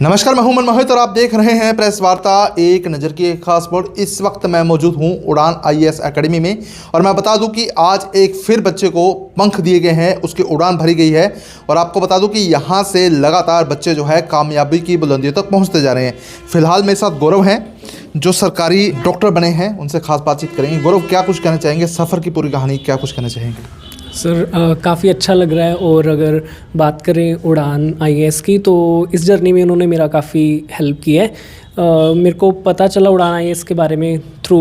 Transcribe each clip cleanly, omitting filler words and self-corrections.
नमस्कार, मैं हूं मनमोहित और आप देख रहे हैं प्रेस वार्ता एक नज़र की एक खास रिपोर्ट। इस वक्त मैं मौजूद हूं उड़ान आईएएस एकेडमी में और मैं बता दूं कि आज एक फिर बच्चे को पंख दिए गए हैं, उसकी उड़ान भरी गई है। और आपको बता दूं कि यहां से लगातार बच्चे जो है कामयाबी की बुलंदियों तक पहुंचते जा रहे हैं। फिलहाल मेरे साथ गौरव हैं जो सरकारी डॉक्टर बने हैं, उनसे खास बातचीत करेंगे। गौरव, क्या कुछ कहना चाहेंगे, सफ़र की पूरी कहानी क्या कुछ कहना चाहेंगे? सर काफ़ी अच्छा लग रहा है। और अगर बात करें उड़ान आईएएस की, तो इस जर्नी में उन्होंने मेरा काफ़ी हेल्प किया है। मेरे को पता चला उड़ान आईएएस के बारे में थ्रू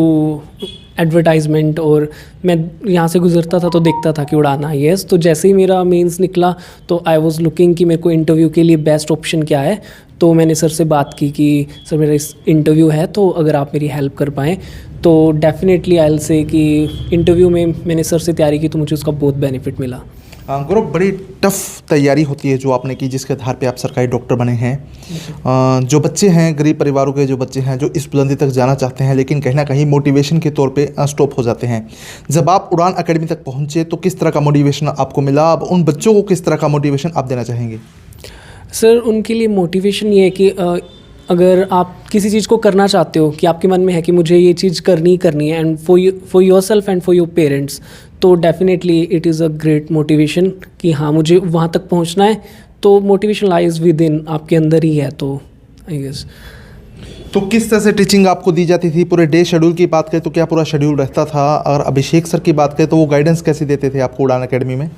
एडवर्टाइजमेंट, और मैं यहाँ से गुजरता था तो देखता था कि उड़ान आईएएस। तो जैसे ही मेरा मेंस निकला तो आई वाज लुकिंग कि मेरे को इंटरव्यू के लिए बेस्ट ऑप्शन क्या है। तो मैंने सर से बात की कि सर मेरा इस इंटरव्यू है, तो अगर आप मेरी हेल्प कर पाएँ तो डेफिनेटली आई विल से कि इंटरव्यू में मैंने सर से तैयारी की तो मुझे उसका बहुत बेनिफिट मिला। गौरव, बड़ी टफ तैयारी होती है जो आपने की, जिसके आधार पे आप सरकारी डॉक्टर बने हैं। जो बच्चे हैं, गरीब परिवारों के जो बच्चे हैं, जो इस बुलंदी तक जाना चाहते हैं लेकिन कहीं ना कहीं मोटिवेशन के तौर पे स्टॉप हो जाते हैं, जब आप उड़ान एकेडमी तक पहुंचे तो किस तरह का मोटिवेशन आपको मिला? अब उन बच्चों को किस तरह का मोटिवेशन आप देना चाहेंगे? सर उनके लिए मोटिवेशन ये है कि अगर आप किसी चीज़ को करना चाहते हो, कि आपके मन में है कि मुझे ये चीज़ करनी है, and for yourself and for your parents, तो definitely it is a great motivation कि हाँ मुझे वहाँ तक पहुँचना है। तो मोटिवेशन लाइज विद इन, आपके अंदर ही है। तो आई गेस। तो किस तरह से टीचिंग आपको दी जाती थी? पूरे डे शेड्यूल की बात करें तो क्या पूरा शेड्यूल रहता था? और अभिषेक सर की बात करें तो वो गाइडेंस कैसे देते थे आपको उड़ान एकेडमी में?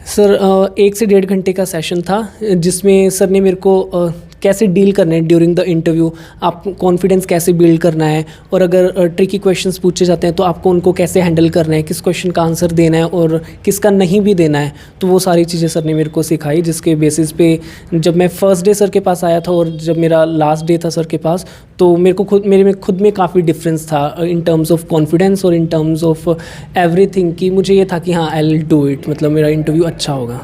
सर 1 से 1.5 घंटे का सेशन था, जिसमें सर ने मेरे को कैसे डील करना है ड्यूरिंग द इंटरव्यू, आप कॉन्फिडेंस कैसे बिल्ड करना है, और अगर ट्रिकी क्वेश्चंस पूछे जाते हैं तो आपको उनको कैसे हैंडल करना है, किस क्वेश्चन का आंसर देना है और किसका नहीं भी देना है। तो वो सारी चीज़ें सर ने मेरे को सिखाई, जिसके बेसिस पे जब मैं फर्स्ट डे सर के पास आया था और जब मेरा लास्ट डे था सर के पास, तो मेरे में खुद में काफ़ी डिफरेंस था इन टर्म्स ऑफ कॉन्फिडेंस और इन टर्म्स ऑफ एवरीथिंग, कि मुझे ये था कि हाँ आई विल डू इट, मतलब मेरा इंटरव्यू अच्छा होगा।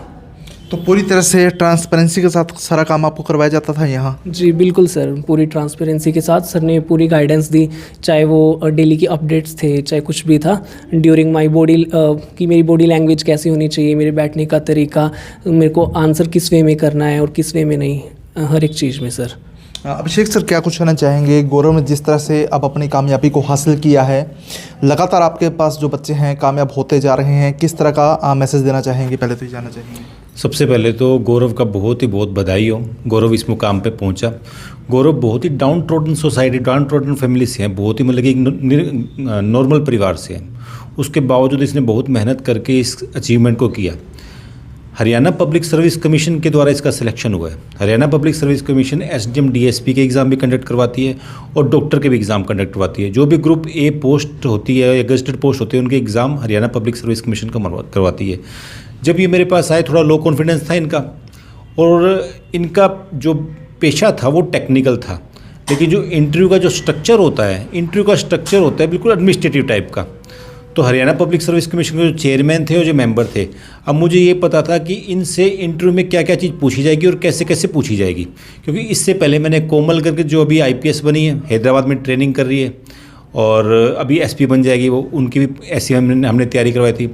तो पूरी तरह से ट्रांसपेरेंसी के साथ सारा काम आपको करवाया जाता था यहाँ? जी बिल्कुल सर, पूरी ट्रांसपेरेंसी के साथ सर ने पूरी गाइडेंस दी, चाहे वो डेली की अपडेट्स थे, चाहे कुछ भी था ड्यूरिंग माय बॉडी, कि मेरी बॉडी लैंग्वेज कैसी होनी चाहिए, मेरे बैठने का तरीका, मेरे को आंसर किस वे में करना है और किस वे में नहीं, हर एक चीज़ में सर। अभिषेक सर, क्या कुछ कहना चाहेंगे? गौरव ने जिस तरह से अब अपनी कामयाबी को हासिल किया है, लगातार आपके पास जो बच्चे हैं कामयाब होते जा रहे हैं, किस तरह का मैसेज देना चाहेंगे? पहले तो ये जानना चाहेंगे। सबसे पहले तो गौरव का बहुत बधाई हो। गौरव इस मुकाम पे पहुंचा। गौरव बहुत ही downtrodden society, downtrodden family से हैं, बहुत ही मतलब एक नॉर्मल परिवार से हैं। उसके बावजूद इसने बहुत मेहनत करके इस अचीवमेंट को किया। हरियाणा पब्लिक सर्विस कमीशन के द्वारा इसका सिलेक्शन हुआ है। Haryana public service commission SDM DSP के एग्ज़ाम भी कंडक्ट करवाती है और डॉक्टर के भी एग्ज़ाम कंडक्ट करवाती है। जो भी ग्रुप ए पोस्ट होती है या गजेटेड पोस्ट होती है, उनके exam Haryana public service commission करवाती है। जब ये मेरे पास आए, थोड़ा लो कॉन्फिडेंस था इनका, और इनका जो पेशा था वो टेक्निकल था, लेकिन जो इंटरव्यू का स्ट्रक्चर होता है बिल्कुल एडमिनिस्ट्रेटिव टाइप का। तो हरियाणा पब्लिक सर्विस कमीशन के जो चेयरमैन थे और जो मेंबर थे, अब मुझे ये पता था कि इनसे इंटरव्यू में क्या क्या चीज़ पूछी जाएगी और कैसे कैसे पूछी जाएगी, क्योंकि इससे पहले मैंने कोमल करके जो अभी आईपीएस बनी है, हैदराबाद में ट्रेनिंग कर रही है और अभी एसपी बन जाएगी वो, उनकी भी ऐसी हमने तैयारी करवाई थी।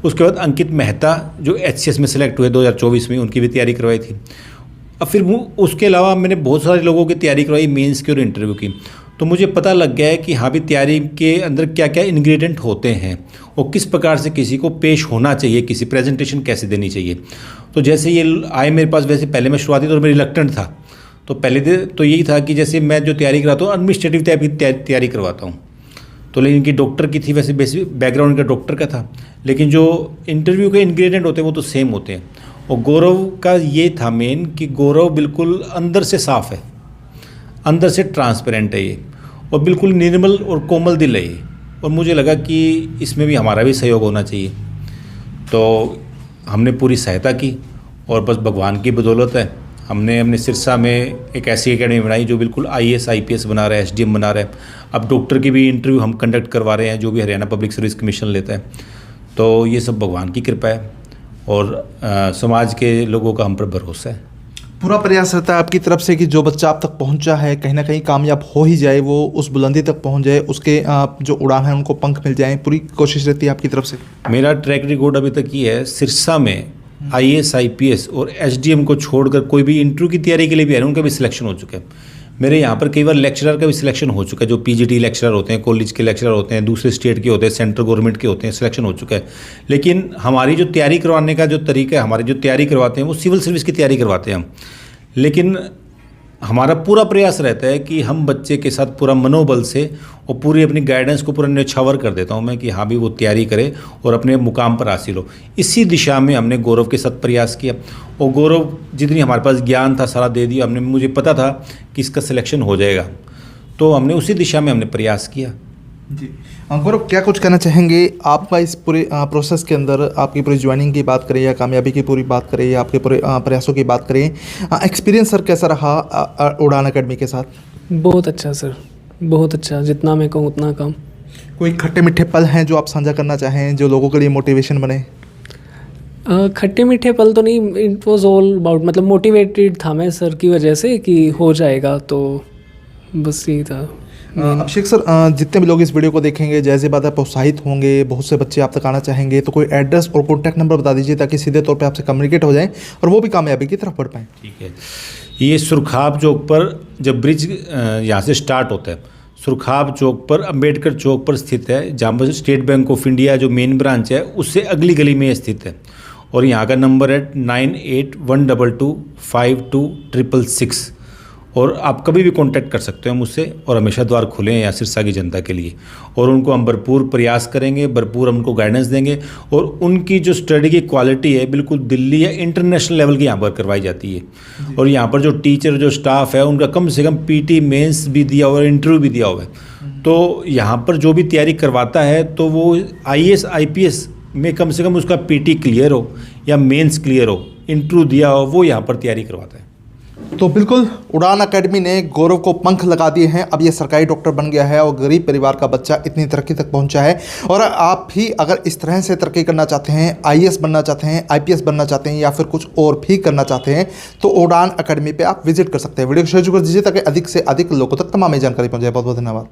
उसके बाद अंकित मेहता जो एचसीएस में सिलेक्ट हुए 2024 में, उनकी भी तैयारी करवाई थी। अब फिर उसके अलावा मैंने बहुत सारे लोगों की तैयारी करवाई मेंस की और इंटरव्यू की। तो मुझे पता लग गया है कि हाँ भी तैयारी के अंदर क्या क्या इंग्रेडिएंट होते हैं और किस प्रकार से किसी को पेश होना चाहिए, किसी प्रेजेंटेशन कैसे देनी चाहिए। तो जैसे ये आए मेरे पास, वैसे पहले मैं शुरुआती तौर पर रिलक्टेंट था, तो पहले तो यही था कि जैसे मैं जो तैयारी कराता हूँ एडमिनिस्ट्रेटिव टाइप की तैयारी करवाता हूँ। तो लेकिन इनकी डॉक्टर की थी, वैसे बेसिक बैकग्राउंड इनका डॉक्टर का था, लेकिन जो इंटरव्यू के इंग्रेडिएंट होते हैं वो तो सेम होते हैं। और गौरव का ये था मेन कि गौरव बिल्कुल अंदर से साफ़ है, अंदर से ट्रांसपेरेंट है ये, और बिल्कुल निर्मल और कोमल दिल है ये। और मुझे लगा कि इसमें भी हमारा भी सहयोग होना चाहिए, तो हमने पूरी सहायता की। और बस भगवान की बदौलत है, हमने अपने सिरसा में एक ऐसी एकेडमी बनाई जो बिल्कुल आईएएस आईपीएस बना रहा है, एसडीएम बना रहा है। अब डॉक्टर की भी इंटरव्यू हम कंडक्ट करवा रहे हैं, जो भी हरियाणा पब्लिक सर्विस कमीशन लेता है। तो ये सब भगवान की कृपा है और समाज के लोगों का हम पर भरोसा है। पूरा प्रयास रहता है आपकी तरफ से कि जो बच्चा आप तक पहुंचा है कहीं ना कहीं कामयाब हो ही जाए, वो उस बुलंदी तक पहुंच जाए, उसके जो उड़ान है उनको पंख मिल जाए, पूरी कोशिश रहती है आपकी तरफ से? मेरा ट्रैक रिकॉर्ड अभी तक ये है, सिरसा में IAS IPS और SDM को छोड़कर कोई भी इंटरव्यू की तैयारी के लिए भी आ रहे हैं, उनका भी सिलेक्शन हो चुका है। मेरे यहाँ पर कई बार लेक्चरर का भी सिलेक्शन हो चुका है, जो PGT लेक्चरर होते हैं, कॉलेज के लेक्चरर होते हैं, दूसरे स्टेट के होते हैं, सेंट्रल गवर्नमेंट के होते हैं, सिलेक्शन हो चुका है। लेकिन हमारी जो तैयारी करवाने का जो तरीका है, हमारी जो तैयारी करवाते हैं वो सिविल सर्विस की तैयारी करवाते हैं हम। लेकिन हमारा पूरा प्रयास रहता है कि हम बच्चे के साथ पूरा मनोबल से और पूरी अपनी गाइडेंस को पूरा न्यौछावर कर देता हूं मैं कि हाँ भी वो तैयारी करे और अपने मुकाम पर हासिल हो। इसी दिशा में हमने गौरव के साथ प्रयास किया और गौरव जितनी हमारे पास ज्ञान था सारा दे दिया हमने। मुझे पता था कि इसका सिलेक्शन हो जाएगा, तो हमने उसी दिशा में हमने प्रयास किया। जी गौरव, क्या कुछ कहना चाहेंगे आपका इस पूरे प्रोसेस के अंदर? आपकी पूरी ज्वाइनिंग की बात करें या कामयाबी की पूरी बात करें या आपके पूरे प्रयासों की बात करें, एक्सपीरियंस सर कैसा रहा उड़ान अकेडमी के साथ? बहुत अच्छा सर, बहुत अच्छा, जितना मैं कहूँ उतना कम। कोई खट्टे मीठे पल हैं जो आप साझा करना चाहें, जो लोगों के लिए मोटिवेशन बने? खट्टे मीठे पल तो नहीं, इट वॉज ऑल अबाउट, मतलब मोटिवेटेड था मैं सर की वजह से कि हो जाएगा, तो बस यही था। अभिषेक सर, जितने भी लोग इस वीडियो को देखेंगे जैसे बात है प्रोत्साहित होंगे, बहुत से बच्चे आप तक आना चाहेंगे, तो कोई एड्रेस और कॉन्टैक्ट नंबर बता दीजिए ताकि सीधे तौर पे आपसे कम्युनिकेट हो जाएं और वो भी कामयाबी की तरफ बढ़ पाएँ। ठीक है, ये सुरखाब चौक पर जब ब्रिज यहाँ से स्टार्ट होता है, सुरखाब चौक पर अम्बेडकर चौक पर स्थित है, जहाँ पर स्टेट बैंक ऑफ इंडिया जो मेन ब्रांच है उससे अगली गली में स्थित है। और यहाँ का नंबर है 9812252666 और आप कभी भी कांटेक्ट कर सकते हो मुझसे और हमेशा द्वार खुले हैं यहाँ सिरसा की जनता के लिए। और उनको हम भरपूर प्रयास करेंगे, भरपूर हम उनको गाइडेंस देंगे और उनकी जो स्टडी की क्वालिटी है बिल्कुल दिल्ली या इंटरनेशनल लेवल की यहाँ पर करवाई जाती है। और यहाँ पर जो टीचर जो स्टाफ है उनका कम से कम PT मेंस भी दिया हुआ है, इंटरव्यू भी दिया हुआ है। तो यहाँ पर जो भी तैयारी करवाता है तो वो IAS IPS में कम से कम उसका PT क्लियर हो या मेंस क्लियर हो, इंटरव्यू दिया हो, वो यहाँ पर तैयारी करवाता है। तो बिल्कुल उड़ान अकेडमी ने गौरव को पंख लगा दिए हैं। अब ये सरकारी डॉक्टर बन गया है और गरीब परिवार का बच्चा इतनी तरक्की तक पहुंचा है। और आप भी अगर इस तरह से तरक्की करना चाहते हैं, IAS बनना चाहते हैं, IPS बनना चाहते हैं या फिर कुछ और भी करना चाहते हैं, तो उड़ान अकेडमी पे आप विजिट कर सकते हैं। वीडियो को शेयर कर दीजिए ताकि अधिक से अधिक लोगों तक तमाम जानकारी पहुंच जाए। बहुत बहुत धन्यवाद।